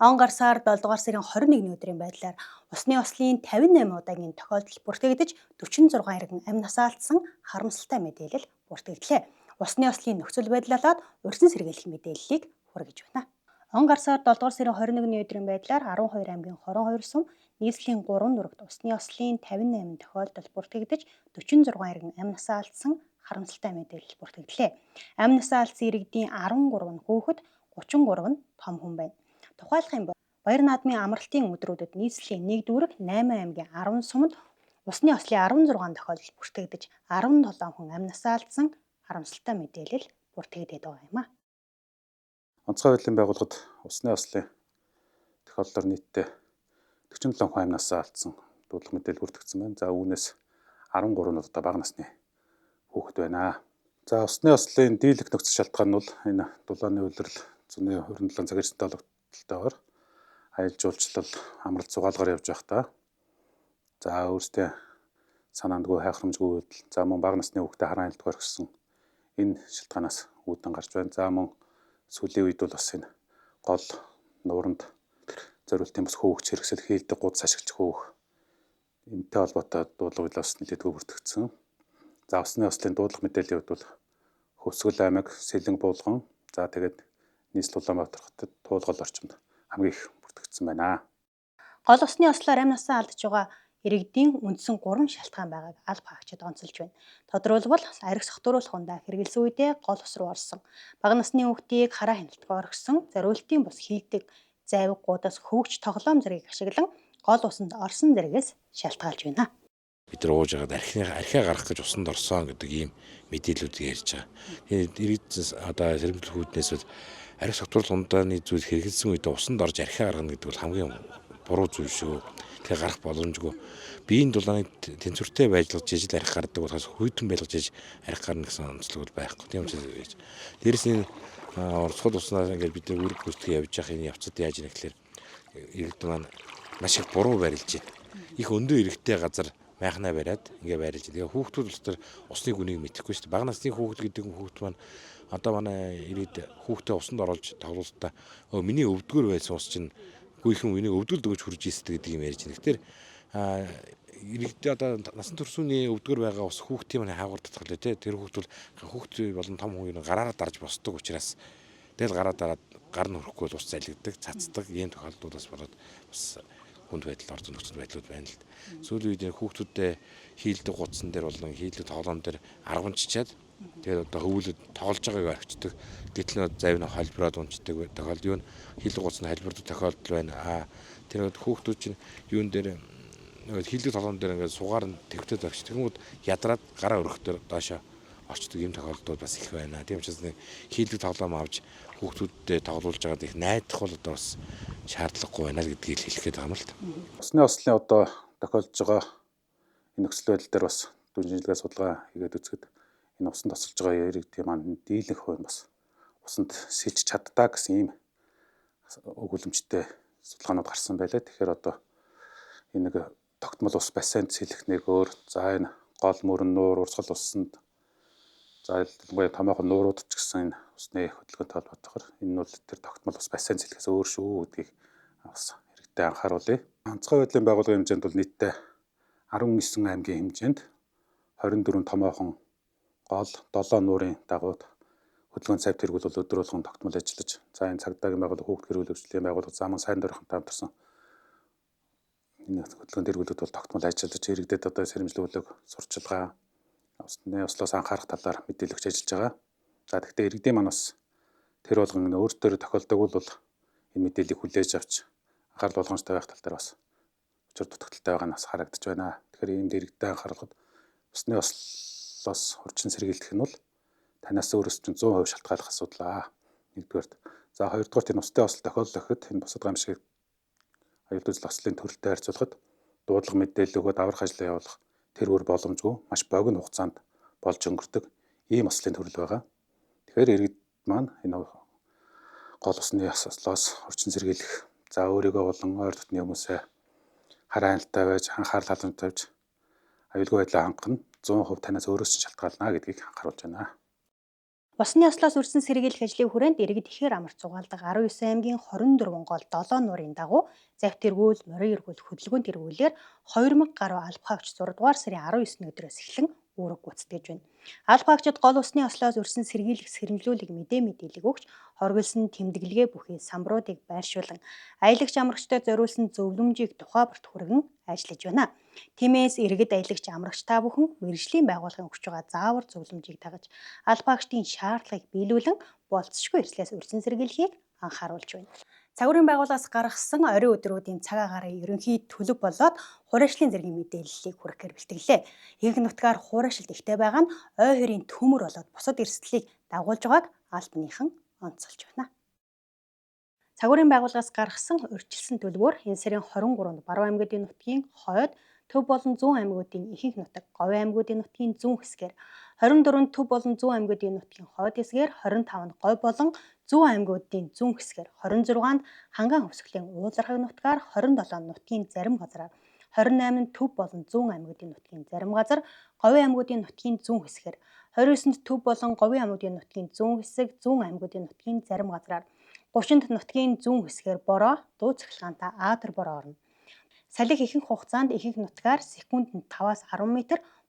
Он гар сар 7 дугаар сарын 21-ний өдрийн байдлаар усны ослын 58 удаагийн тохиолдол бүртгэгдэж 46 иргэн амь насаа алдсан харамсалтай мэдээлэл бүртгэгдлээ. Усны ослын нөхцөл байдлaalаад урьдчилан сэргийлэх мэдээллийг хүргэж байна. Он гар сар 7 дугаар сарын 21-ний өдрийн байдлаар 12 аймгийн 22 сум нийслэлийн 3 нурагт усны ослын 58 тохиолдол бүртгэгдэж 46 иргэн амь насаа алдсан харамсалтай мэдээлэл бүртгэгдлээ. Амь насаа алдсан иргэдийн 13 нь хүүхэд, 33 нь том хүн байна. Тухайлах юм бол Баяр наадмын амралтын өдрүүдэд нийслэлийн 1-р 8 аймгийн 10 сумд усны ослын 16 тохиолдол бүртгэгдэж 17 хүн амь насаа алдсан харамсалтай мэдээлэл бүртгэгдээд байгаа юм а. Онцгой байдлын байгууллагад усны ослын тохиолдлоор нийтдээ 47 хүн амь насаа алдсан дуудлага мэдээлэл бүртгэгдсэн байна. За үүнээс 13 нь одоо бага насны хүүхэд байна. За усны ослын дийлэх нөхцөл шалтгаан нь бол энэ дулааны улирал, зуны 27 цаг ирсэнтэй холбогдолтойгоор аялал жуулчлал амралт зугаалгаар явж байхдаа за өөртөө санаандгүй хайхрамжгүй байдал, за мөн бага насны хүүхдэд хараан айлтгаар өгсөн энэ шалтгаанаас үүдэн гарч байна. За мөн сүүлийн үед бол бас энэ гол нууранд зориултын бас хөөгч хэрэгсэл хийлдэг гудас ашиглаж хөөх энэтэй холбоотой дуудлага бас нэлээдгүй бүртгэгдсэн. За усны ослын дуудлага мэдээллийн хувьд бол Хөвсгөл аймаг, Сэлэнг буулган, за тэгээд нийслэл Улаанбаатар хотод туулгал орчинд хамгийн их бүртгэгдсэн байна. Гол усны ослоор амь насаа алдж байгаа иргэдийн үндсэн 3 шалтгаан байгааг алба хаагчид онцолж байна. Тодорхойлбол арх сохтууруулах ундаа хэрэгэлсэн үедээ гол ус руу орсон, бага насны хүүхдийг хараа хяналтгаар орхисон, зориултын бус хийдэг зайваг гудас хөвгч тоглоом зэргийг ашиглан гол усанд орсон зэрэгээс шалтгаалж байна. Бид нар ууж байгаад архиа гарах гэж усанд орсон гэдэг ийм мэдээллүүдийг ярьж байгаа. Тэгээд иргэдээс одоо сэрэмжлэх үүднээс бол арх согтууруулах ундааны зүйл хэрэгэлсэн үедээ усанд орж архиа гаргана гэдэг бол хамгийн буруу зүйл шүү. Тэгэхээр гарах боломжгүй. Биеийн дулааны тэнцвэртэй байжлаж ижил арх гардаг болохоос хүйтэн байлгаж иж арх гарна гэсэн онцлог бол байхгүй. Тийм учраас дээрэс нь урсгал уснаас ингээд бид нар үүрэг гүйцэтгэж явж явах энэ явцад яаж ийм гэхээр иргэд маань маш их буруу барилж байна. Их өндөө иргэдтэй газар майхнаа бариад ингээ байрлаж. Тэгээ хүүхдүүд бол тэр усны гүнийг мэдэхгүй шүү дээ. Бага насны хүүхэд гэдэг хүүхэд маань одоо манай ирээд хүүхдээ усанд оруулж тоглолтоо миний өвдгөр байсан ус чинь гүйхэн миний өвдгөл дөгөж хурж ийсдэг гэдэг юм ярьж байна. Тэгэхээр иргэдээ одоо насан туршууны өвдгөр байгаа ус хүүхдийн маань хаагур татгалаа тий. Тэр хүүхд бол хүүхд болон том хүн гараараа дарж босдог учраас тэгэл гараа дараад гар нь хөрөхгүй бол ус залгиддаг, цацдаг ийм тохиолдлуудаас болоод бас хүнд байдал орсон нөхцөл байдлууд байна л. Сүүлийн үед хүүхдүүдэд хийлдэг гудсан дээр болон хийлдэг тоглоом дээр аргамжчаад тэгээд одоо хөвөлөд тоглож байгааг орхичдаг. Гэтэл завь нь холбироод унцдаг тохиолдол юу хийлдэг гудсан холбирдог тохиолдол байна. Тэр хүүхдүүд чинь юун дээр хийлдэг тоглоом дээр ингээд сугаар нь твтээд орчих. Тэгмүүд ядраад гараа өргөхдөр доошоо орчдөг юм тохиолдлууд бас их байна. Тийм учраас нэг хийлдэг тоглоом авч хүүхдүүдэд тоглуулж байгаад их найдах бол одоо бас шаардлагагүй байна л гэдгийг хэлэх гээд байгаа юм л та. Усны ослын одоо тохиолдож байгаа энэ нөхцөл байдал дээр бас дүүжинжилгээ судалгаа хийгээд үзэхэд энэ усанд тосолж байгаа иргэдийн маань дийлэнх хувь нь бас усанд сэлж чаддаа гэсэн ийм өгүүлэмжтэй судалгаанууд гарсан байлаа. Тэгэхээр одоо энэ нэг тогтмол ус бассейнд сэлэх нэгөр, за энэ гол мөрөн нуур, урсгал усанд за ялангуяа томоохон нуурууд ч гэсэн энэ усны хөдөлгөөнтэй холбоотойгоор энэ нь бол тэр тогтмол ус бассейн сэлэхээс өөр шүү гэдгийг бас хэрэгтэй анхааруулъя. Онцгой байдлын байгууллагын хэмжээнд бол нийтдээ 19 аймгийн хэмжээнд 24 томоохон гол 7 нуурын дагууд хөдөлгөөн цайв тэргүүл бол өдөр болгон тогтмол ажиллаж, за энэ цагдаагийн байгууллага, хүүхд гэр бүл хөгжлийн байгууллага, заман сайн дурхамтай хамтарсан энэ хөдөлгөөн тэргүүлүүд бол тогтмол ажиллаж иргэдэд одоо сэрэмжлүүлэг, сурчилгаа, усны ослоос анхаарах талаар мэдээлэл өгч ажиллаж байгаа. За гэхдээ иргэдийн маань бас тэр болгон өөртөө тохиолдог бол энэ мэдээллийг хүлээж авч анхаарал болгоомжтой байх тал дээр бас учир дутагдaltaй байгаа нь бас харагдаж байна. Тэгэхээр ийм дэрэгдээ анхааруулахад усны ослоос урьдчилан сэргийлэх нь бол танаас өөрөөс чинь 100% шалтгааллах асуудал. Нэгдүгээрт. За хоёрдугаарт энэ усны осол тохиолдол гэхэд энэ бусад гамшиг аюулгүй зүйл ослын төрөлтэй харьцуулахад дуудлага мэдээлэл өгөөд аврах ажлаа явуулах тэр өөр боломжгүй маш богино хугацаанд болж өнгөрдөг ийм ослын төрөл байгаа. Тэгэхээр иргэд маань энэ гол усны ослоос урьдчилан сэргийлэх, за өөрийгөө болон ойр дотны хүмүүсээ хараа хяналттай байж, анхаарал халамж тавьж аюулгүй байдлаа хангах нь 100% танаас өөрөөс чинь шалтгаална гэдгийг анхааруулж байна. Усны ослоос үрсэн сэргийлэх ажлын хүрээнд иргэд ихээр амарч зугаалдаг 19 аймгийн 24 гол 7 нуурын дагуу завьт эргүүл, морин эргүүл, хөдөлгөөнт эргүүлээр 2000 гаруй алба хаагч 6 дугаар сарын 19-ний өдрөөс эхлэн үүрэг гүйцэтгэж байна. Алба хаагчид гол усны ослоос үрсэн сэргийлэх сэрэмжлүүлэг мэдээлэл өгч хоригдсан тэмдэглэгээ бүхий самбаруудыг байршуулан аялагч амрагчдад зориулсан зөвлөмжийг тухайбарт хүргэн ажиллаж байна. Тиймээс иргэд аялагч амрагч та бүхэн мэргэжлийн байгууллагын өгч байгаа заавар зөвлөмжийг дагаж алба хаагчдын шаардлагыг биелүүлэн болцсошгүй эрслээс үрсэн сэргийлэхийг анхааруулж байна. Цагуурийн байгууллагаас гаргасан орой өдрүүдийн цаг агарын ерөнхий төлөв болоод хуурайшлын зэргийн мэдээллийг хүргэхээр бэлтгэлээ. Ихэнх нутгаар хуурайшилт ихтэй байгаа нь ой хоёрын төмөр болоод бусад эрсдлийг дагуулж байгааг албаныхан онцолж байна. Цагуурийн байгууллагаас гаргасан урьдчилсан төлөвөөр энэ сарын 23-нд Баруун аймагуудын нутгийн хойд, төв болон зүүн аймагуудын ихэнх нутаг, Говийн аймагуудын нутгийн зүүн хэсгээр, 24-нд төв болон зүүн аймагуудын нутгийн хойд хэсгээр, 25-нд Говь болон зүүн аймагуудын зүүн хэсгээр, 26-нд Ханган хөвсгөлийн уулархаг нутгаар, 27-нд нутгийн зарим газраар, 28-нд төв болон зүүн аймагуудын нутгийн зарим газар, Говийн аймагуудын нутгийн зүүн хэсгээр, 29-нд төв болон Говийн аймагуудын нутгийн зүүн хэсэг, зүүн аймагуудын нутгийн зарим газраар, 30-нд нутгийн зүүн хэсгээр бороо, дуу цахилгаантай аатар бороо орно. Салхи ихэнх хугацаанд ихэнх нутгаар секундэд 5-аас 10 м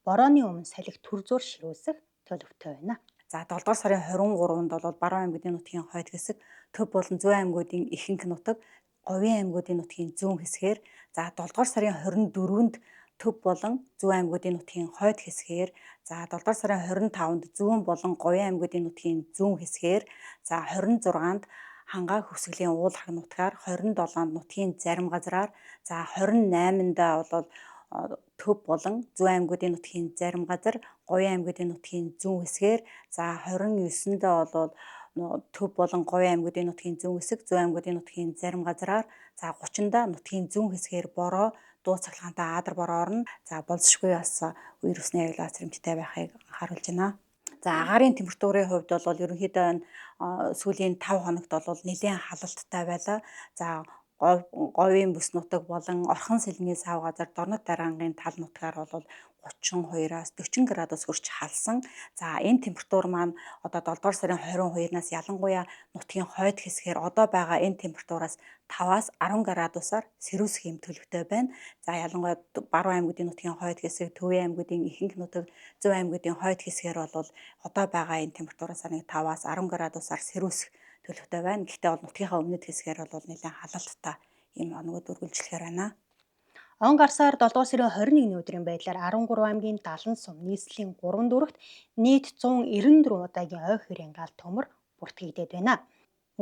борооны өмнө салхи төр зуур ширүүлсэх төлөвтэй байна. За 7 дугаар сарын 23-нд бол Баруун аймагуудын нутгийн хойд хэсэг, төв болон зүүн аймагуудын ихэнх нутаг, Говийн аймагуудын нутгийн зүүн хэсгээр, за 7 дугаар сарын 24-нд төв болон зүүн аймагуудын нутгийн хойд хэсгээр, за 7 дугаар сарын 25-нд зүүн болон Говийн аймагуудын нутгийн зүүн хэсгээр, за 26-нд Хангаан хөвсгөлийн уулархаг нутгаар, 27-нд нутгийн зарим газраар, за 28-нд бол төв болон зүүн аймагуудын нутгийн зарим газар, Говийн аймагуудын нутгийн зүүн хэсгээр, за 29-нд бол төв болон Говийн аймагуудын нутгийн зүүн хэсэг, зүүн аймагуудын нутгийн зарим газраар, за 30-нд нутгийн зүүн хэсгээр бороо, дуу цахилгаантай аадар бороо орно. За болзошгүй бас үер усны аюулаас сэрэмжтэй байхыг харуулж байна. За агаарын температурын хувьд бол ерөнхийдөө сүүлийн 5 хоногт бол нэлээд халалттай байлаа. За Говийн бүс нутаг болон Орхон сэлмийн сав газар, Дорнод дараангын тал нутгаар бол 32-аас 40 градус хүрч халсан. За энэ температур маань одоо 7 дугаар сарын 22-наас ялангуяа нутгийн хойд хэсгээр одоо байгаа энэ температураас 5-аас 10 градусаар сэрүүсэх юм төлөвтэй байна. За ялангуяа Баруун аймагуудын нутгийн хойд хэсэг, Төвийн аймагуудын ихэнх нутаг, Зүүн аймагуудын хойд хэсгээр бол одоо байгаа энэ температураас 5-аас 10 градусаар сэрүүсэх төлөвтэй байна. Гэхдээ бол нутгийнхаа өмнөд хэсгээр бол нэлээд халалттай ийм оногод үргэлжлэхээр байна. Он гарсаар 7 дугаар сарын 21-ний өдрийн байдлаар 13 аймгийн 70 сум нийслэлийн 3 дүрэгт нийт 194 удаагийн ой хоёрын гал төмөр бүртгэгдээд байна.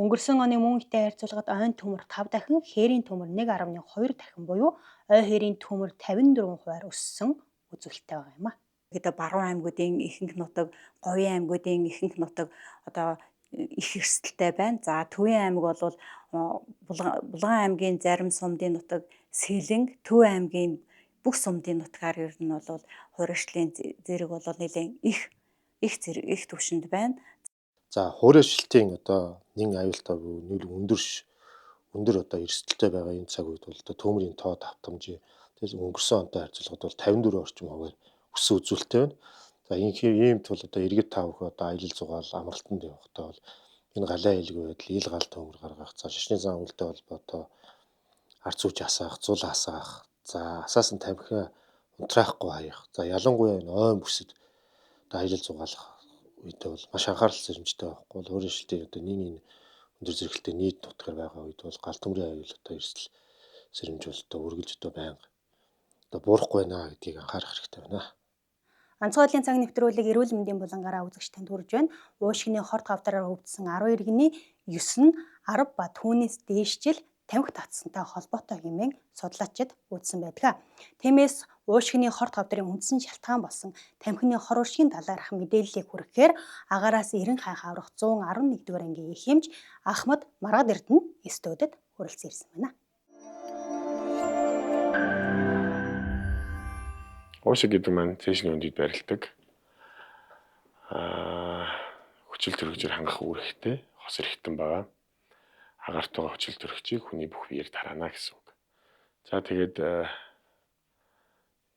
Өнгөрсөн оны мөн үетэй харьцуулахад ойн төмөр 5 дахин, хээрийн төмөр 1.2 дахин буюу ой хоёрын төмөр 54% өссөн үзүүлэлттэй байгаа юм а. Гэдэг Баруун аймагуудын ихэнх нутаг, Говийн аймагуудын ихэнх нутаг одоо их эрсдэлтэй байна. За Төвийн аймаг бол Булган аймгийн зарим сумдын нутаг, Сэлэнг, Төв аймгийн бүх сумдын нутгаар ер нь бол хуурайшлын зэрэг бол нэлээд их түвшинд байна. За хуурайшилтын одоо нэн аюултай буюу нүүл өндөр одоо эрсдэлтэй байгаа энэ цаг үед бол одоо төмрийн тоо давтамжийн тэгэл өнгөрсөн онтой харьцуулахад бол 54 орчим хувиар өссөн үзүүлэлттэй байна. За иймд бол одоо иргэд та бүхэн одоо аялал зугаал амралтанд явахдаа бол энэ галаа хэлэг байдал, ил гал төмөр гаргах, за шашны зан үйлдэл холбоотой арц үж асаах, зул асаах, за асаасан тамхи унтраахгүй хаях. За ялангуяа энэ ойн бүсэд одоо аялал зугаалах үедээ бол маш анхаарал сэрэмжтэй байхгүй бол хуурайшилтын одоо нийгмийн өндөр зэрэгтэй нийт нутгаар байгаа үед бол гал төмрийн аюул одоо эрсдэл сэрэмж бол одоо үргэлж одоо байнга одоо буурахгүй байна гэдгийг анхаарах хэрэгтэй байна. Онцгой байдлын цаг нэвтрүүлэг эрүүл мэндийн булангаараа үзэгч танд хүрж байна. Уушигны хорт хавдараар хөгжсөн 10 иргэний 9 нь 10 ба түүнээс дээшчил тамхи татсантай холбоотой хэмээн судлаачид үзсэн байдаг. Тиймээс уушигны хорт хавдрын үндсэн шалтгаан болсон тамхины хор уршигын талаарх мэдээллийг хүргэхээр агаараас 90 хайх аврах 111-р ангийн их хэмж Ахмад Маргад Эрдэнэ студид хүрэлцэн ирсэн байна. Уушиг гэдэг маань цэшний өндөд байрладаг. Хүчил төрөгчөөр хангах үр ихтэй, хос эрхтэн байгаа. Агаарт байгаа хүчил төрөгчийг хүний бүх биеэр тараана гэсэн үг. За тэгээд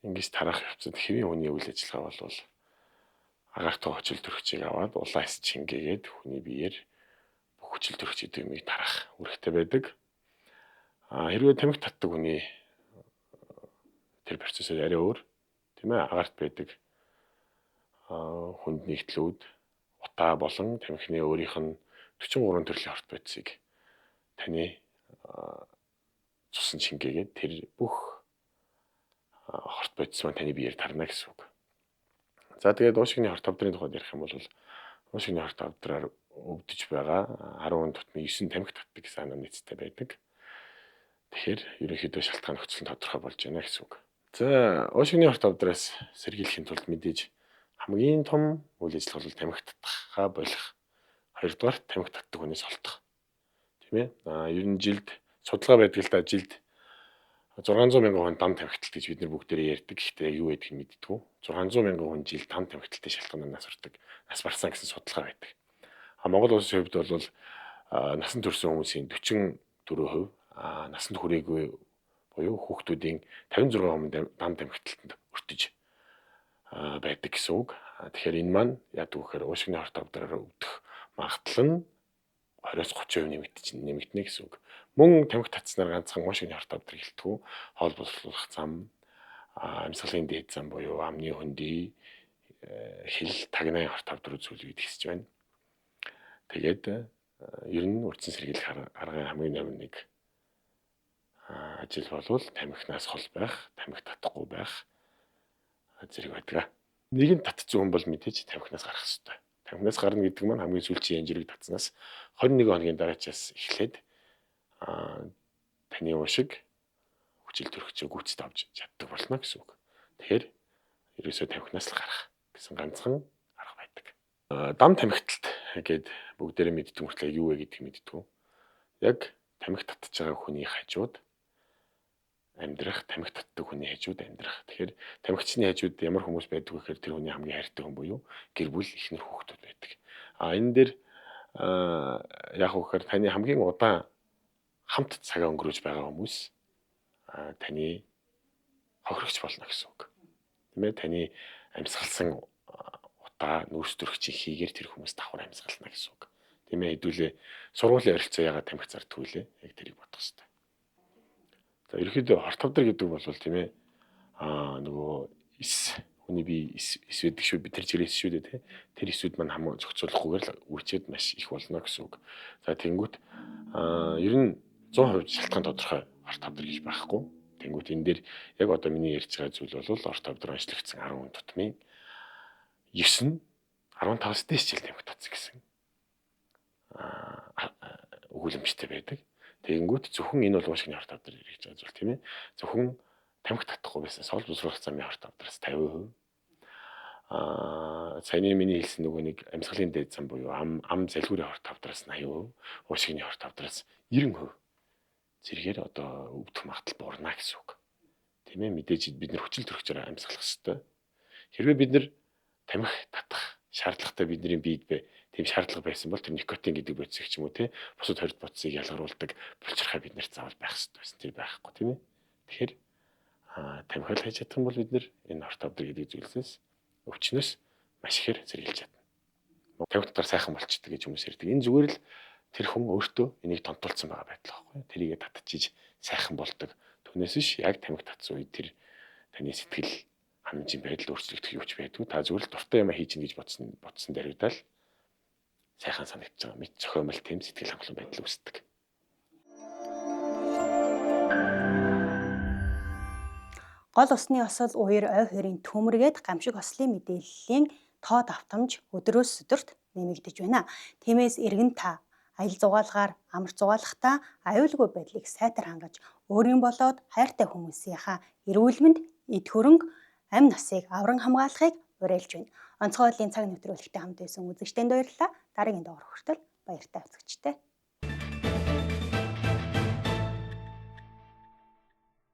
ингэж тарах явцад хэвийн хүний үйл ажиллагаа бол агаартай хүчил төрөгчийг аваад улаан эс чингээгээд хүний биеэр бүх хүчил төрөгч эдэмийг тарах үүрэгтэй байдаг. Хэрвээ тамхи татдаг хүний тэр процессыг арай өөр тийм ээ агаарт байдаг хүнд нэгтлүүд утаа болон тамхины өөрийнх нь 43 төрлийн хорт бодисыг таны цусан чингээгээд тэр бүх хорт бодис маань таны биеэр тарна гэсэн үг. За тэгээд уушигны хорт авдрын тухайд ярих юм бол уушигны хорт авдраар өвдөж байгаа 10 тутмын 9 тамхи татдаг гэсэн анаа нийцтэй байдаг. Тэгэхээр ерөнхийдөө шалтгаан нөхцөл нь тодорхой болж байна гэсэн үг. За уушигны хорт авдраас сэргийлэхийн тулд мэдээж хамгийн том үйл ажиллагаа бол тамхи татахаа болох. Хоёрдугаар тамхи татдаг хүнээс олдох. Тийм ээ. Ер нь жилд судалгаа байдаг л да жилд 600 мянган хүн дам тамхиталт гэж бид нар бүгдээрээ ярьдаг. Гэхдээ юу байдгийг мэддэггүй. 600 мянган хүн жилд дам тамхиталтын шалтгаанаас сурдаг. Нас барсан гэсэн судалгаа байдаг. Монгол улсын хувьд бол насан турш хүмүүсийн 44%, насанд хүрээгүй буюу хүүхдүүдийн 56% дам тамхиталтанд өртөж байдаг гэсэн үг. Тэгэхээр энэ маань яадаг вэ гэхээр уушигны хорт авдраар өвдөх магадлал нь 20-30% нэмэгдэнэ гэсэн үг. Мөн тамхи татснаар ганцхан уушигны хорт авдрыг хэлтгүү хоол боловсруулах зам, амьсгалын дээд зам буюу амны хөндөй, хил, тагнаа хорт авдар үзүүлэх гэж хэлж байна. Тэгээд ер нь үрдсэн сэргийлэх аргын хамгийн номер 1 ажил болвол тамхинаас хол байх, тамхи татахгүй байх зэрэг байдаг. Нэгэн татцсан хүн бол мэдээж тамхинаас гарах ёстой. Тамхинаас гарна гэдэг маань хамгийн сүүлийн янжирыг татснаас 21 хоногийн дараачаас эхлээд таны уушиг хүчил төрөгчөө гүйцэд авч чаддаг болно гэсэн үг. Тэгэхээр ерөөсөө тамхинаас л гарах гэсэн ганцхан арга байдаг. Дам тамхиталт гэд бүгдээрээ мэддэг мөртлөө юу вэ гэдгийг мэддэг. Яг тамхи татж байгаа хүний хажууд амьдрах, тамхи татдаг хүний хажууд амьдрах. Тэгэхээр тамхичны хажууд ямар хүмүүс байдаг вэ гэхээр тэр хүний хамгийн хайртай хүн буюу гэр бүл, эхнэр, хүүхдүүд байдаг. Энэ дээр яг үхээр таны хамгийн удаан хамт цагаа өнгөрөөж байгаа хүмүүс таны хохирогч болно гэсэн үг. Тийм ээ, таны амьсгалсан утаа нүүрс төрөгчийг хийгээр тэр хүмүүс давхар амьсгална гэсэн үг. Тийм ээ, хэдүүлээ сургуулийн оролцоо яагаад тамхи зардгүй лээ? Яг тэрийг бодох хэрэгтэй. За ерөөхдөө хорт авдар гэдэг бол тийм ээ нөгөө хүний бие эс байдаг шүү, бид тэр чирээс шүү дээ, тэр эсүүд маань хамаа зохицуулахгүйгээр л үрчээд маш их болно гэсэн үг. За тэнгүүт ер нь 100% шалтгаан тодорхой хорт авдар гэж байхгүй. Тэнгүүт энэ дээр яг одоо миний ярьж байгаа зүйл бол хорт авдар онцлогдсон 10 тутмын 9 нь 15-аас дээш жил тамхи татсан гэсэн өгүүлэмжтэй байдаг. Тэгэнгүүт зөвхөн энэ бол уушигны хорт авдар гэж байгаа зүйл тийм ээ. Зөвхөн тамхи татахгүй байсан сол боловсруулах замын хорт авдараас 50%. Саяны миний хэлсэн нөгөө нэг амьсгалын дээд зам буюу ам залхуурын хорт авдараас 80%, уушигны хорт авдараас 90% зэрэгээр одоо өвдөх магадлал буурна гэсэн үг. Тийм ээ, мэдээж бид нар хүчил төрөгчөөр амьсгалах хэрэгтэй. Хэрвээ бид нар тамхи татах шаардлагатай бидний биед тийм шаардлага байсан бол тэр никотин гэдэг бодисыг ч юм уу тий бусад хорт бодисыг ялгаруулдаг булчирхай бид нарт заавал байх хэрэгтэй байсан. Тэр байхгүй тийм ээ. Тэгэхээр тамхи хийж чадах юм бол бид нар энэ хорт авдар гэдэг зүйлсээс өвчнөөс маш ихээр сэргийлж чадна. Тамхи татвар сайхан болчихдээ гэж хүмүүс ярьдаг. Энэ зүгээр л тэр хүн өөртөө энийг тонтуулсан байгаа байдал байхгүй. Тэрийгэ татчихиж сайхан болдог. Түүнээс биш яг тамхи татсан үед тэр таны сэтгэл ханамжийн байдал өөрчлөгдөх юуч байдгүй. Та зүгээр л дуртай юм хийж ин гэж бодсон дэрэгдэл сайхан санагдаж байгаа. Мэд зохиомл тийм сэтгэл хангалуун байдал үүсдэг. Гол усны осол уур ой хоёрын төмөргээд гамшиг ослын мэдээллийн тоо давтамж өдрөөс өдөрт нэмэгдэж байна. Тиймээс иргэн та аялал зугаалгаар амар зугаалахдаа аюулгүй байдлыг сайтар хангаж өөрийн болоод хайртай хүмүүсийнхаа эрүүл мэнд, эд хөрөнгө, амь насыг авран хамгаалахыг уриалж байна. Онцгой байдлын цаг нөтрүүлэгтэй хамт байсан үзэгчдэнд баярлалаа. Дараагийн дугаар хүртэл баяртай үзэгчтэй.